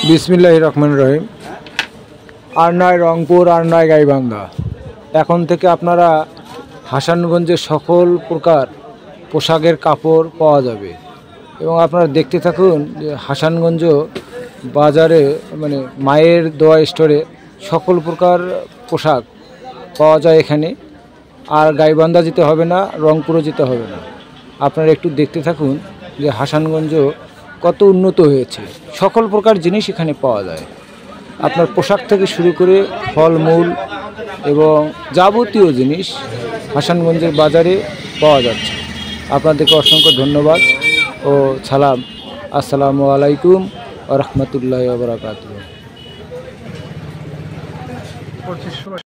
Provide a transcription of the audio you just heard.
বিসমিল্লাহির রহমানির রহিম। আর নয় রংপুর, আর নয় গাইবান্ধা। এখন থেকে আপনারা হাসানগঞ্জের সকল প্রকার পোশাকের কাপড় পাওয়া যাবে এবং আপনারা দেখতে থাকুন যে হাসানগঞ্জ বাজারে মানে মায়ের দোয়া স্টোরে সকল প্রকার পোশাক পাওয়া যায় এখানে। আর গাইবান্ধা যেতে হবে না, রংপুরও যেতে হবে না। আপনারা একটু দেখতে থাকুন যে হাসানগঞ্জ কত উন্নত হয়েছে। সকল প্রকার জিনিস এখানে পাওয়া যায়, আপনার পোশাক থেকে শুরু করে ফলমূল এবং যাবতীয় জিনিস হাসানগঞ্জের বাজারে পাওয়া যাচ্ছে। আপনাদেরকে অসংখ্য ধন্যবাদ ও সালাম। আসসালামু আলাইকুম ওয়া রাহমাতুল্লাহি ওয়া বারাকাতুহু।